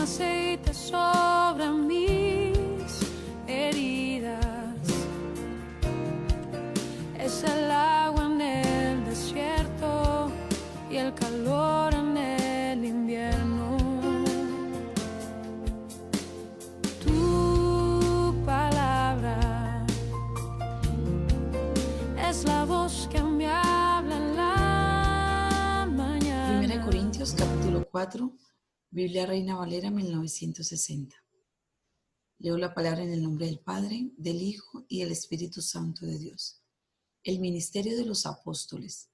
aceite sobre mis heridas. Es el agua en el desierto y el calor en el invierno. Tu palabra es la voz que me habla en la mañana. 1 Corintios capítulo 4, Biblia Reina Valera 1960. Leo la palabra en el nombre del Padre, del Hijo y del Espíritu Santo de Dios. El ministerio de los apóstoles.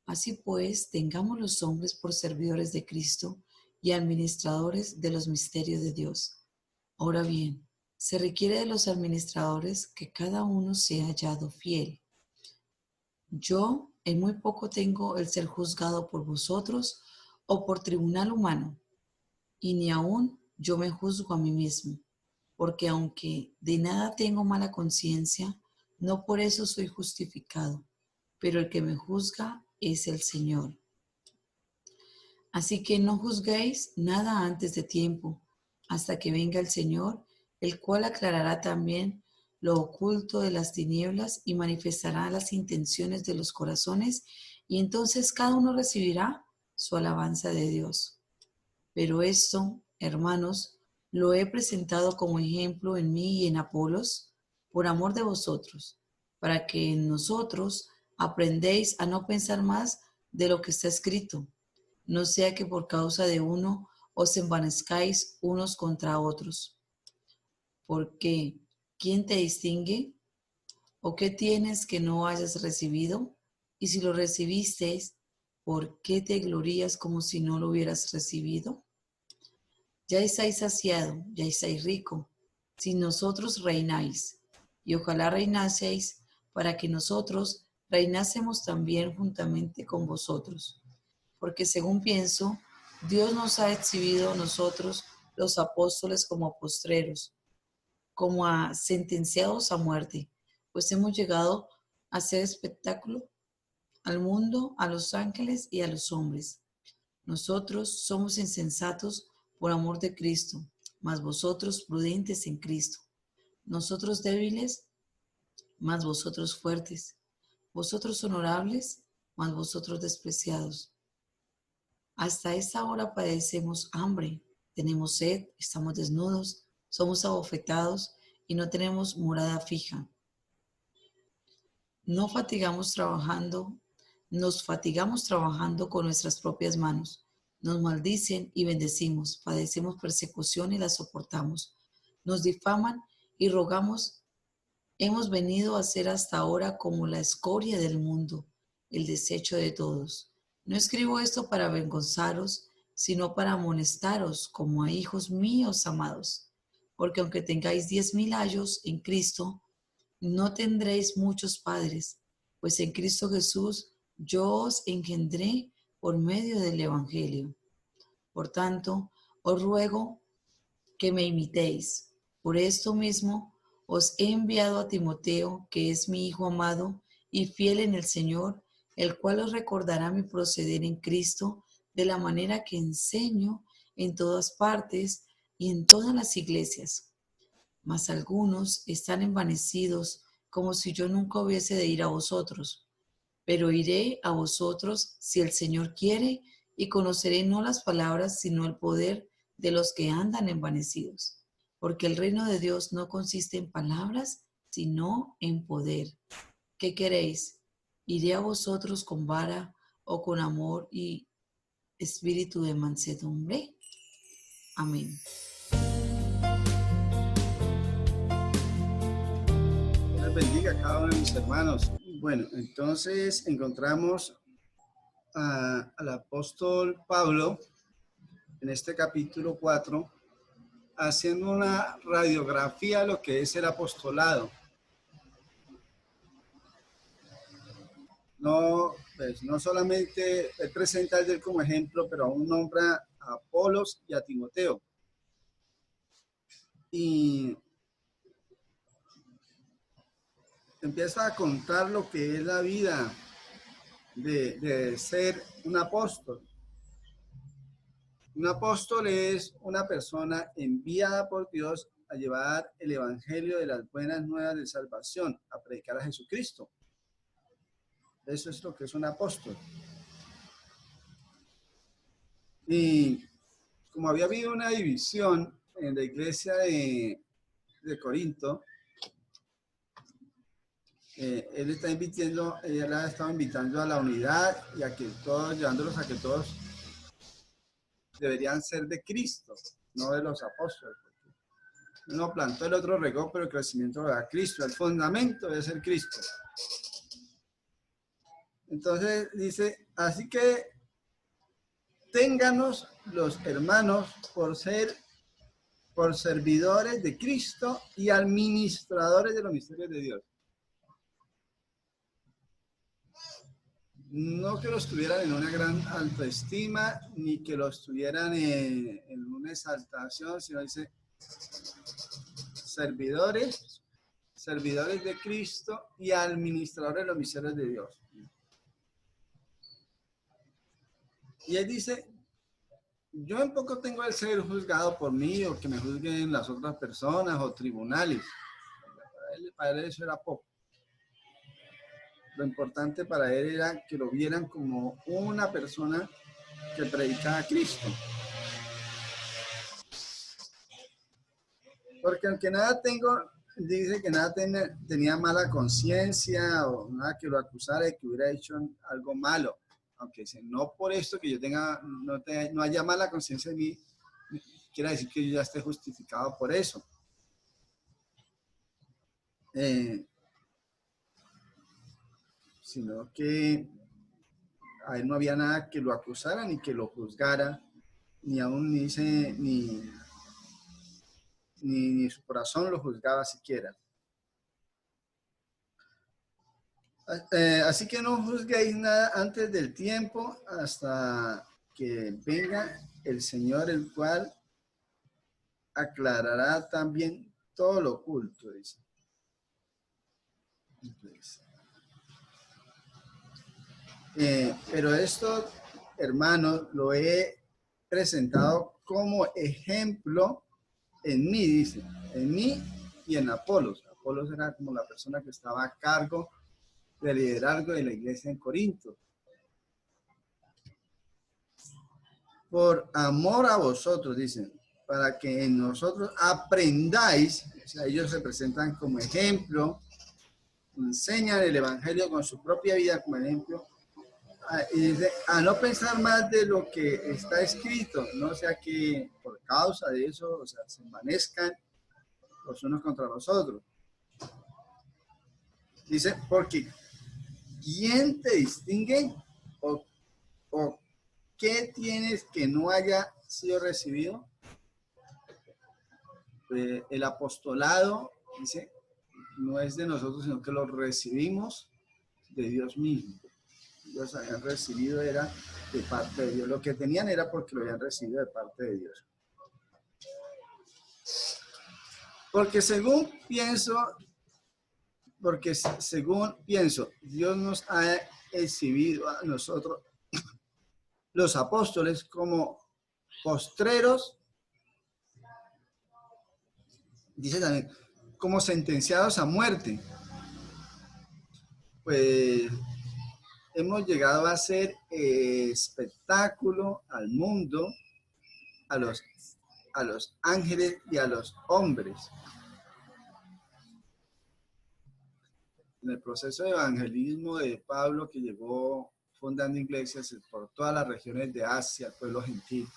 Así pues, tengamos los hombres por servidores de Cristo y administradores de los misterios de Dios. Ahora bien, se requiere de los administradores que cada uno sea hallado fiel. Yo en muy poco tengo el ser juzgado por vosotros o por tribunal humano, y ni aún yo me juzgo a mí mismo, porque aunque de nada tengo mala conciencia, no por eso soy justificado, pero el que me juzga es el Señor. Así que no juzguéis nada antes de tiempo, hasta que venga el Señor, el cual aclarará también lo oculto de las tinieblas y manifestará las intenciones de los corazones, y entonces cada uno recibirá su alabanza de Dios. Pero esto, hermanos, lo he presentado como ejemplo en mí y en Apolos, por amor de vosotros, para que en nosotros aprendéis a no pensar más de lo que está escrito, no sea que por causa de uno os envanezcáis unos contra otros. Porque, ¿quién te distingue? ¿O qué tienes que no hayas recibido? Y si lo recibisteis, ¿por qué te glorías como si no lo hubieras recibido? Ya estáis saciado, ya estáis rico, si nosotros reináis, y ojalá reinaseis para que nosotros reinásemos también juntamente con vosotros. Porque según pienso, Dios nos ha exhibido a nosotros, los apóstoles, como postreros, como a sentenciados a muerte, pues hemos llegado a ser espectáculo al mundo, a los ángeles y a los hombres. Nosotros somos insensatos por amor de Cristo, mas vosotros prudentes en Cristo. Nosotros débiles, mas vosotros fuertes. Vosotros honorables, mas vosotros despreciados. Hasta esta hora padecemos hambre, tenemos sed, estamos desnudos, somos abofetados y no tenemos morada fija. Nos fatigamos trabajando con nuestras propias manos. Nos maldicen y bendecimos, padecemos persecución y la soportamos. Nos difaman y rogamos. Hemos venido a ser hasta ahora como la escoria del mundo, el desecho de todos. No escribo esto para avergonzaros, sino para amonestaros como a hijos míos amados. Porque aunque tengáis 10,000 años en Cristo, no tendréis muchos padres, pues en Cristo Jesús yo os engendré por medio del Evangelio. Por tanto, os ruego que me imitéis. Por esto mismo os he enviado a Timoteo, que es mi hijo amado y fiel en el Señor, el cual os recordará mi proceder en Cristo de la manera que enseño en todas partes y en todas las iglesias. Mas algunos están envanecidos, como si yo nunca hubiese de ir a vosotros. Pero iré a vosotros si el Señor quiere, y conoceré no las palabras, sino el poder de los que andan envanecidos. Porque el reino de Dios no consiste en palabras, sino en poder. ¿Qué queréis? ¿Iré a vosotros con vara o con amor y espíritu de mansedumbre? Amén. Dios bendiga a cada uno de mis hermanos. Bueno, entonces encontramos al apóstol Pablo en este capítulo 4 haciendo una radiografía de lo que es el apostolado. No, pues, no solamente él presenta a él como ejemplo, pero aún nombra a Apolos y a Timoteo. Y empieza a contar lo que es la vida de ser un apóstol. Un apóstol es una persona enviada por Dios a llevar el evangelio de las buenas nuevas de salvación, a predicar a Jesucristo. Eso es lo que es un apóstol. Y como había habido una división en la iglesia de Corinto, él está invitando, ella la estaba invitando a la unidad y a que todos, llevándolos a que todos deberían ser de Cristo, no de los apóstoles. Uno plantó, el otro regó, pero el crecimiento lo da Cristo. El fundamento debe ser Cristo. Entonces dice, así que ténganos los hermanos por servidores de Cristo y administradores de los misterios de Dios. No que los tuvieran en una gran autoestima, ni que los tuvieran en una exaltación, sino dice servidores de Cristo y administradores de los misterios de Dios. Y él dice, yo en poco tengo el ser juzgado por mí o que me juzguen las otras personas o tribunales. Para él eso era poco. Lo importante para él era que lo vieran como una persona que predicaba a Cristo. Porque aunque nada tengo, dice que nada tenía mala conciencia o nada que lo acusara de que hubiera hecho algo malo. Aunque dice, no por esto que yo tenga, no haya mala conciencia en mí, quiere decir que yo ya esté justificado por eso. Sino que a él no había nada que lo acusara ni que lo juzgara, ni aún ni su corazón lo juzgaba siquiera. Así que no juzguéis nada antes del tiempo hasta que venga el Señor, el cual aclarará también todo lo oculto, dice. Pero esto, hermanos, lo he presentado como ejemplo en mí, dice, en mí y en Apolos. Apolos era como la persona que estaba a cargo del liderazgo de la iglesia en Corinto. Por amor a vosotros, dicen, para que en nosotros aprendáis, o sea, ellos se presentan como ejemplo, enseñan el evangelio con su propia vida como ejemplo, y dice, a no pensar más de lo que está escrito, no sea que por causa de eso, o sea, se envanezcan los unos contra los otros. Dice, porque ¿quién te distingue o qué tienes que no haya sido recibido? El apostolado, dice, no es de nosotros, sino que lo recibimos de Dios mismo. Ellos habían recibido, era de parte de Dios. Lo que tenían era porque lo habían recibido de parte de Dios. Porque según pienso, Dios nos ha exhibido a nosotros, los apóstoles, como postreros, dice también, como sentenciados a muerte. Pues hemos llegado a hacer espectáculo al mundo, a los ángeles y a los hombres. En el proceso de evangelismo de Pablo, que llegó fundando iglesias por todas las regiones de Asia, el pueblo gentil,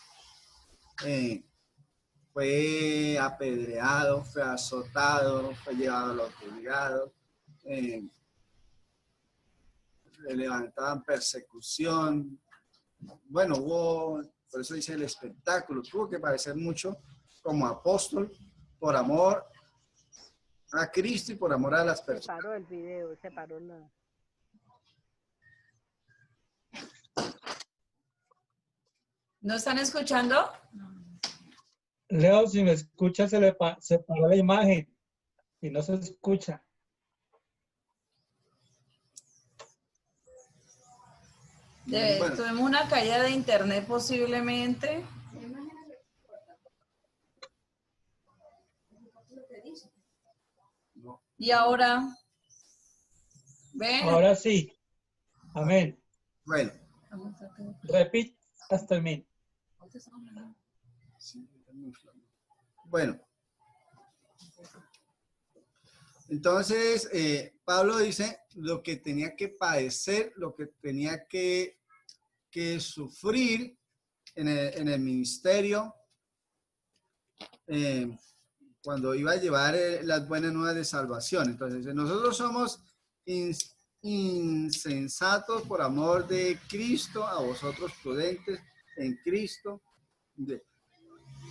fue apedreado, fue azotado, fue llevado a los juzgados, le levantaban persecución. Bueno, por eso dice el espectáculo, tuvo que padecer mucho como apóstol por amor a Cristo y por amor a las personas. Se paró el video, se paró la... ¿No están escuchando? Leo, si me escucha, se paró la imagen y no se escucha. Tuvimos una caída de internet posiblemente. Y ahora, ven. Ahora sí. Amén. Bueno, Repite hasta el min. bueno. Entonces, Pablo dice lo que tenía que padecer, lo que tenía que sufrir en el ministerio, cuando iba a llevar las buenas nuevas de salvación. Entonces, nosotros somos insensatos por amor de Cristo, a vosotros prudentes en Cristo.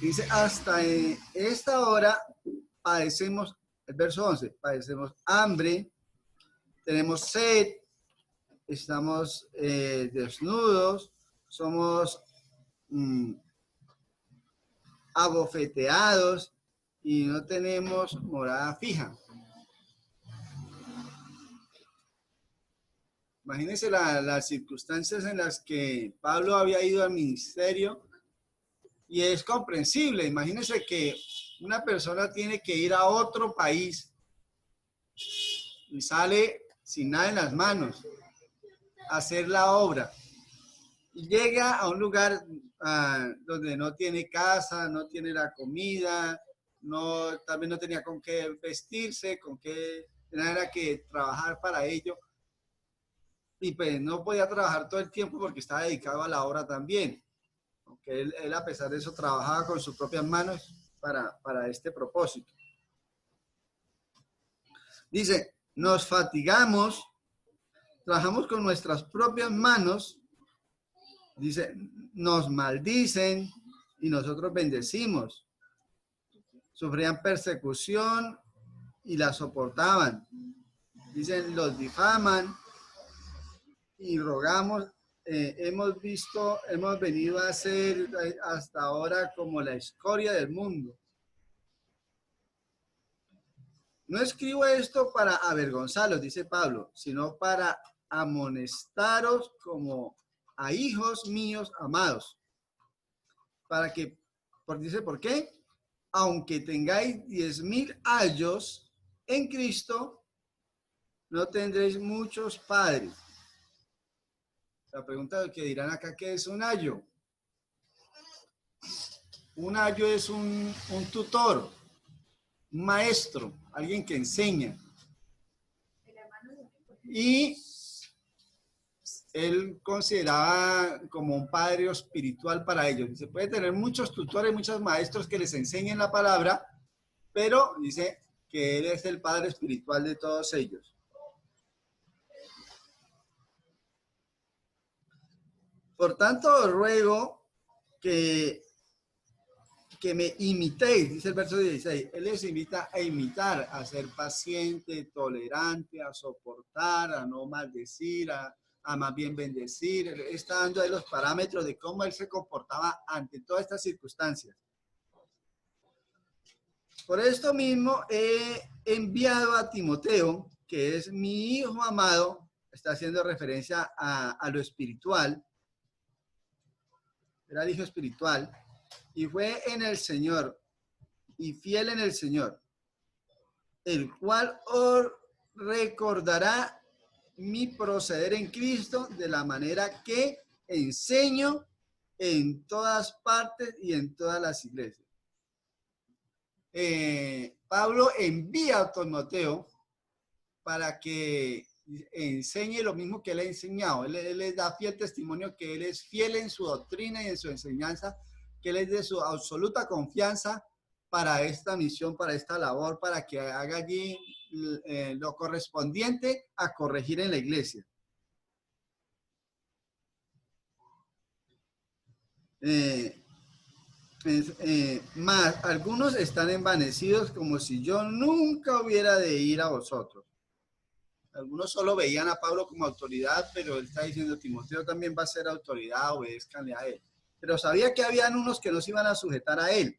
Dice, hasta esta hora padecemos, el verso 11, padecemos hambre, tenemos sed, estamos desnudos, somos abofeteados y no tenemos morada fija. Imagínense las circunstancias en las que Pablo había ido al ministerio, y es comprensible. Imagínense que una persona tiene que ir a otro país y sale sin nada en las manos a hacer la obra y llega a un lugar donde no tiene casa, no tiene la comida, tal vez no tenía con qué vestirse, con qué tenía que trabajar para ello, y pues no podía trabajar todo el tiempo porque estaba dedicado a la obra también, aunque él a pesar de eso trabajaba con sus propias manos para este propósito. Dice, nos fatigamos, trabajamos con nuestras propias manos. Dice, nos maldicen y nosotros bendecimos. Sufrían persecución y la soportaban. Dicen, los difaman y rogamos. Hemos venido a ser hasta ahora como la escoria del mundo. No escribo esto para avergonzarlos, dice Pablo, sino para amonestaros como a hijos míos amados. Para que, dice, ¿por qué? Aunque tengáis 10,000 años en Cristo, no tendréis muchos padres. La pregunta que dirán acá, ¿qué es un ayo? Un ayo es un tutor, un maestro, alguien que enseña. Y él consideraba como un padre espiritual para ellos. Se puede tener muchos tutores, muchos maestros que les enseñen la palabra, pero dice que él es el padre espiritual de todos ellos. Por tanto, os ruego que me imitéis, dice el verso 16. Él les invita a imitar, a ser paciente, tolerante, a soportar, a no maldecir, a más bien bendecir. Él está dando ahí los parámetros de cómo él se comportaba ante todas estas circunstancias. Por esto mismo he enviado a Timoteo, que es mi hijo amado, está haciendo referencia a lo espiritual, era el hijo espiritual, y fue en el Señor, y fiel en el Señor, el cual os recordará mi proceder en Cristo de la manera que enseño en todas partes y en todas las iglesias. Pablo envía a Timoteo para que enseñe lo mismo que él ha enseñado. Él les da fiel testimonio que él es fiel en su doctrina y en su enseñanza, que él es de su absoluta confianza para esta misión, para esta labor, para que haga allí lo correspondiente a corregir en la iglesia. Más, algunos están envanecidos como si yo nunca hubiera de ir a vosotros. Algunos solo veían a Pablo como autoridad, pero él está diciendo, Timoteo también va a ser autoridad, obedézcanle a él. Pero sabía que habían unos que no se iban a sujetar a él.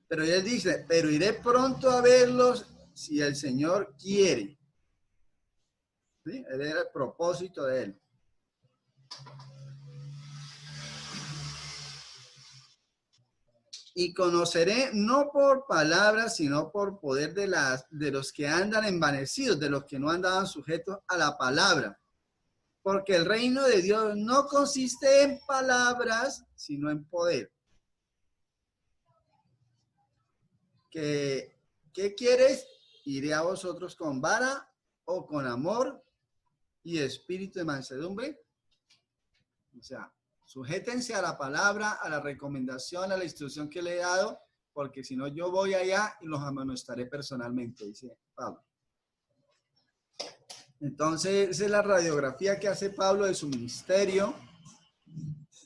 Pero él dice, pero iré pronto a verlos si el Señor quiere. ¿Sí? Ese era el propósito de él. Y conoceré no por palabras, sino por poder de los que andan envanecidos, de los que no andaban sujetos a la palabra. Porque el reino de Dios no consiste en palabras, sino en poder. ¿Qué quieres? ¿Iré a vosotros con vara o con amor y espíritu de mansedumbre? O sea, sujétense a la palabra, a la recomendación, a la instrucción que le he dado, porque si no yo voy allá y los amonestaré personalmente, dice Pablo. Entonces, esa es la radiografía que hace Pablo de su ministerio,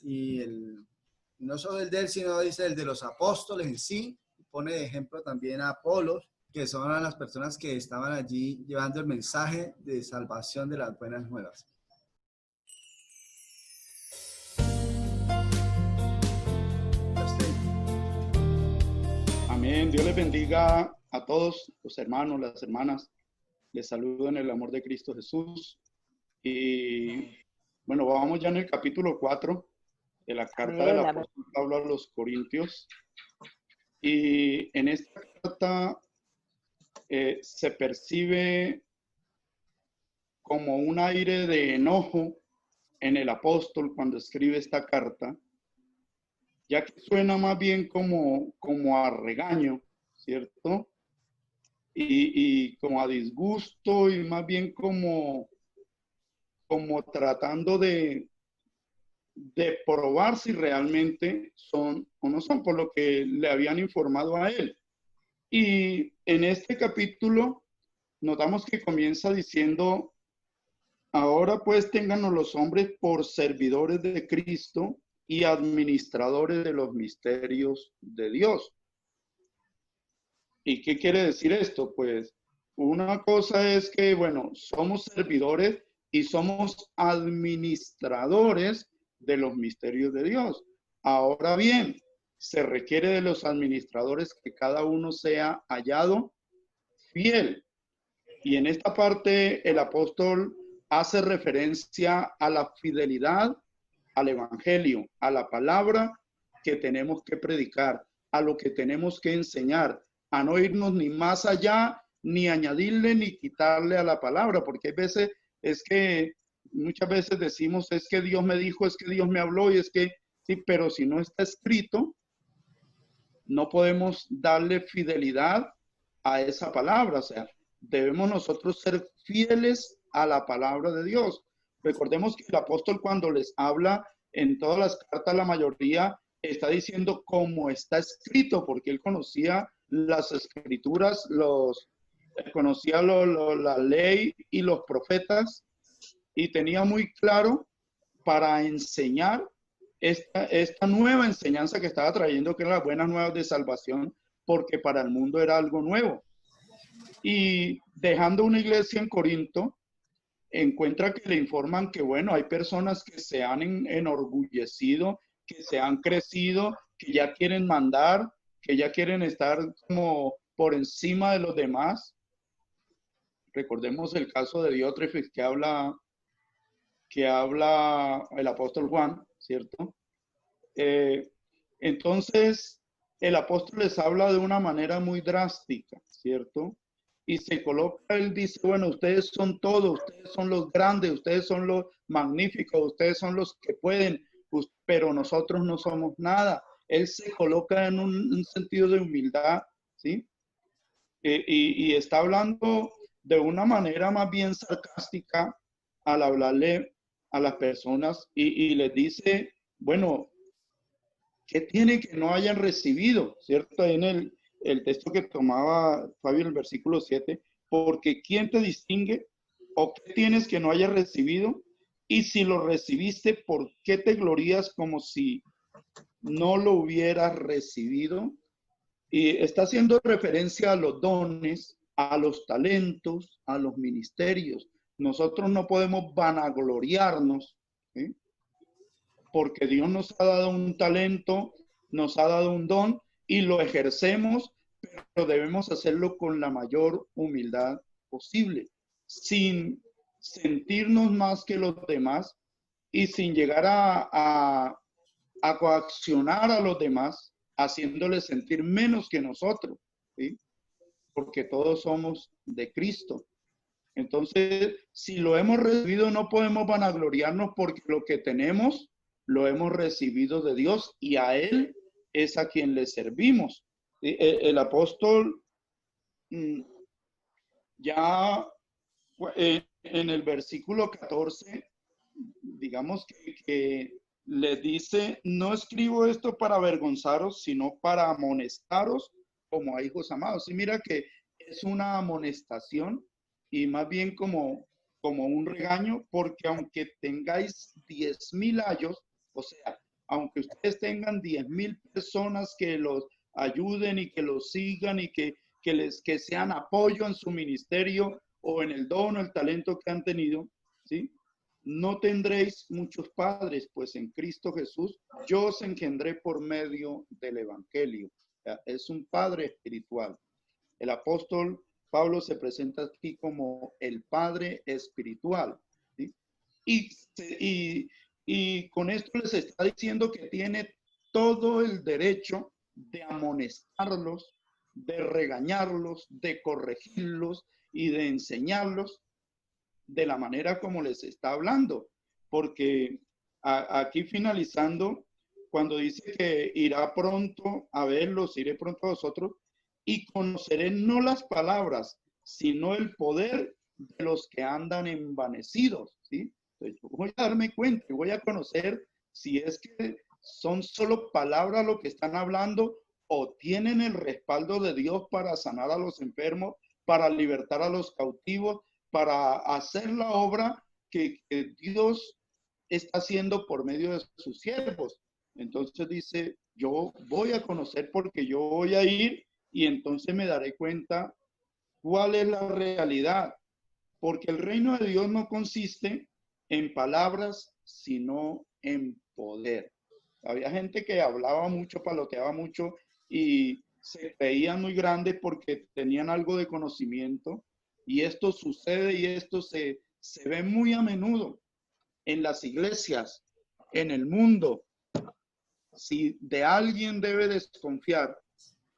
y no solo el de él, sino dice el de los apóstoles en sí. Pone de ejemplo también a Apolos, que son las personas que estaban allí llevando el mensaje de salvación de las buenas nuevas. Amén. Dios les bendiga a todos los hermanos, las hermanas. Les saludo en el amor de Cristo Jesús. Y bueno, vamos ya en el capítulo 4 de la carta del apóstol Pablo a los Corintios. Y en esta carta se percibe como un aire de enojo en el apóstol cuando escribe esta carta, ya que suena más bien como a regaño, ¿cierto? Y como a disgusto, y más bien como tratando de probar si realmente son o no son, por lo que le habían informado a él. Y en este capítulo notamos que comienza diciendo: ahora pues téngannos los hombres por servidores de Cristo y administradores de los misterios de Dios. ¿Y qué quiere decir esto? Pues una cosa es que, bueno, somos servidores y somos administradores de los misterios de Dios. Ahora bien, se requiere de los administradores que cada uno sea hallado fiel. Y en esta parte el apóstol hace referencia a la fidelidad al evangelio, a la palabra que tenemos que predicar, a lo que tenemos que enseñar, a no irnos ni más allá, ni añadirle ni quitarle a la palabra, porque hay veces, muchas veces decimos, es que Dios me dijo, es que Dios me habló, y es que, sí, pero si no está escrito, no podemos darle fidelidad a esa palabra. O sea, debemos nosotros ser fieles a la palabra de Dios. Recordemos que el apóstol, cuando les habla en todas las cartas, la mayoría está diciendo como está escrito, porque él conocía las escrituras, conocía la ley y los profetas, y tenía muy claro para enseñar esta nueva enseñanza que estaba trayendo, que eran las buenas nuevas de salvación, porque para el mundo era algo nuevo. Y dejando una iglesia en Corinto, encuentra que le informan que, bueno, hay personas que se han enorgullecido, que se han crecido, que ya quieren mandar, que ya quieren estar como por encima de los demás. Recordemos el caso de Diótrefes que habla el apóstol Juan, ¿cierto? Entonces, el apóstol les habla de una manera muy drástica, ¿cierto? Y se coloca, él dice, bueno, ustedes son todos, ustedes son los grandes, ustedes son los magníficos, ustedes son los que pueden, pero nosotros no somos nada. Él se coloca en un sentido de humildad, ¿sí? Y está hablando de una manera más bien sarcástica al hablarle a las personas, y les dice, bueno, ¿qué tiene que no hayan recibido? ¿Cierto? Ahí en el texto que tomaba Fabio en el versículo 7, porque ¿quién te distingue? ¿O qué tienes que no hayas recibido? Y si lo recibiste, ¿por qué te glorías como si no lo hubieras recibido? Y está haciendo referencia a los dones, a los talentos, a los ministerios. Nosotros no podemos vanagloriarnos, ¿sí? Porque Dios nos ha dado un talento, nos ha dado un don y lo ejercemos, pero debemos hacerlo con la mayor humildad posible, sin sentirnos más que los demás y sin llegar a coaccionar a los demás, haciéndoles sentir menos que nosotros, ¿sí? Porque todos somos de Cristo. Entonces, si lo hemos recibido, no podemos vanagloriarnos porque lo que tenemos lo hemos recibido de Dios y a Él es a quien le servimos. El apóstol ya en el versículo 14, digamos que le dice, no escribo esto para avergonzaros, sino para amonestaros como a hijos amados. Y mira que es una amonestación y más bien como un regaño, porque aunque tengáis 10,000 años, o sea, aunque ustedes tengan 10,000 personas que los ayuden y que los sigan y que sean apoyo en su ministerio o en el don o el talento que han tenido, ¿sí? No tendréis muchos padres, pues en Cristo Jesús yo os engendré por medio del Evangelio. O sea, es un padre espiritual. El apóstol Pablo se presenta aquí como el padre espiritual, ¿sí? Y con esto les está diciendo que tiene todo el derecho de amonestarlos, de regañarlos, de corregirlos y de enseñarlos de la manera como les está hablando. Porque aquí finalizando, cuando dice que irá pronto a verlos, iré pronto a vosotros, y conoceré no las palabras, sino el poder de los que andan envanecidos, ¿sí? Entonces, yo voy a darme cuenta y voy a conocer si es que son solo palabras lo que están hablando o tienen el respaldo de Dios para sanar a los enfermos, para libertar a los cautivos, para hacer la obra que Dios está haciendo por medio de sus siervos. Entonces dice, yo voy a conocer porque yo voy a ir y entonces me daré cuenta cuál es la realidad. Porque el reino de Dios no consiste en palabras, sino en poder. Había gente que hablaba mucho, paloteaba mucho y se creían muy grandes porque tenían algo de conocimiento. Y esto sucede y esto se ve muy a menudo en las iglesias, en el mundo. Si de alguien debe desconfiar,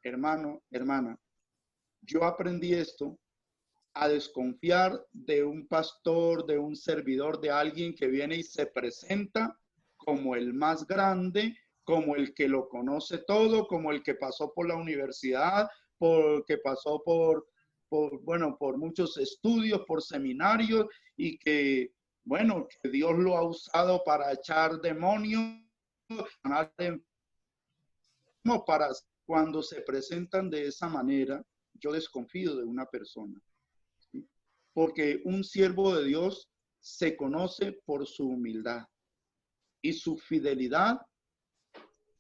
hermano, hermana, yo aprendí esto, a desconfiar de un pastor, de un servidor, de alguien que viene y se presenta como el más grande, como el que lo conoce todo, como el que pasó por la universidad, que pasó por muchos estudios, por seminarios y que, bueno, que Dios lo ha usado para echar demonios, para cuando se presentan de esa manera, yo desconfío de una persona. ¿Sí? Porque un siervo de Dios se conoce por su humildad y su fidelidad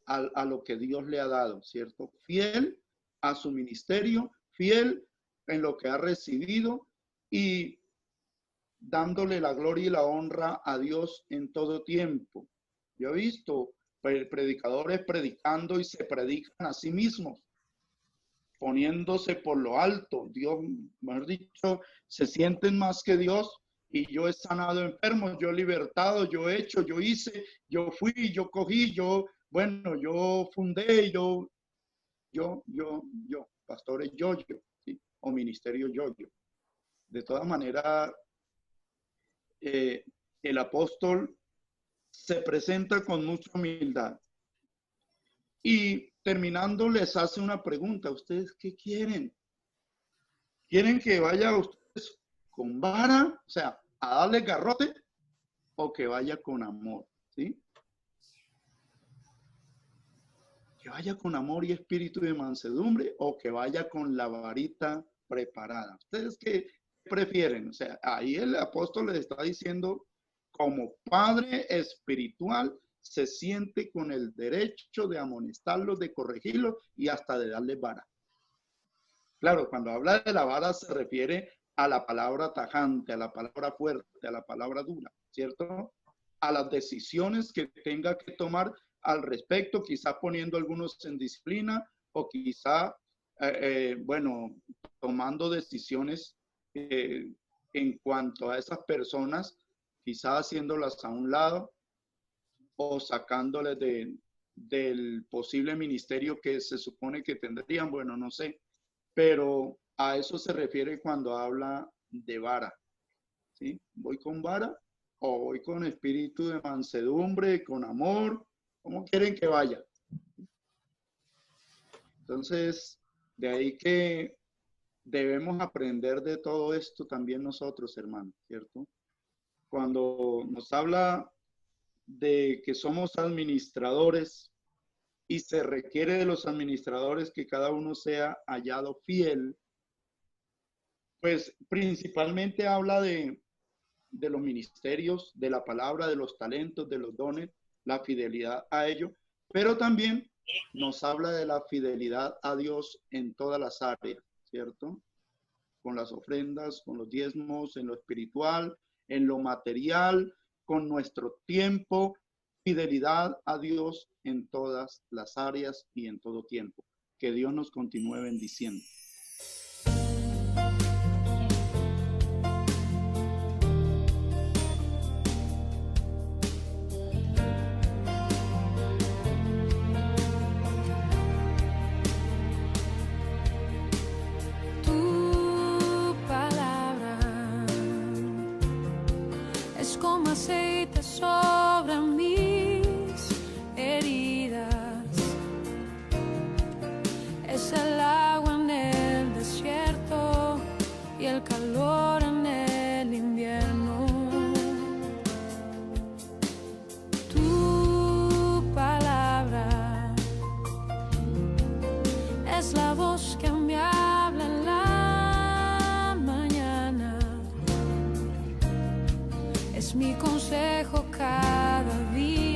a lo que Dios le ha dado, ¿cierto? Fiel a su ministerio, fiel en lo que ha recibido y dándole la gloria y la honra a Dios en todo tiempo. Yo he visto predicadores predicando y se predican a sí mismos, poniéndose por lo alto. Dios, mejor dicho, se sienten más que Dios y yo he sanado enfermos, yo he libertado, yo he hecho, yo hice, yo fui, yo cogí, yo fundé, pastores ¿sí? O ministerio yo. De todas maneras, el apóstol se presenta con mucha humildad. Y terminando les hace una pregunta. ¿Ustedes qué quieren? ¿Quieren que vaya ustedes con vara, o sea, a darle garrote, o que vaya con amor? ¿Sí? Que vaya con amor y espíritu de mansedumbre, o que vaya con la varita preparada. ¿Ustedes qué prefieren? O sea, ahí el apóstol les está diciendo, como padre espiritual, se siente con el derecho de amonestarlos, de corregirlos y hasta de darles vara. Claro, cuando habla de la vara se refiere a la palabra tajante, a la palabra fuerte, a la palabra dura, ¿cierto? A las decisiones que tenga que tomar al respecto, quizá poniendo algunos en disciplina o quizá, tomando decisiones en cuanto a esas personas, quizá haciéndolas a un lado o sacándoles del posible ministerio que se supone que tendrían, bueno, no sé, pero a eso se refiere cuando habla de vara, ¿sí? ¿Voy con vara o voy con espíritu de mansedumbre, con amor? ¿Cómo quieren que vaya? Entonces, de ahí que debemos aprender de todo esto también nosotros, hermanos, ¿cierto? Cuando nos habla de que somos administradores y se requiere de los administradores que cada uno sea hallado fiel, pues principalmente habla de los ministerios, de la palabra, de los talentos, de los dones, la fidelidad a ello, pero también nos habla de la fidelidad a Dios en todas las áreas, ¿cierto? Con las ofrendas, con los diezmos, en lo espiritual, en lo material, con nuestro tiempo, fidelidad a Dios en todas las áreas y en todo tiempo. Que Dios nos continúe bendiciendo. Como aceite sobre mis heridas, es el agua en el desierto y el calor en el invierno. Tu palabra es la voz que me habla en la mañana, es mi consejo cada día.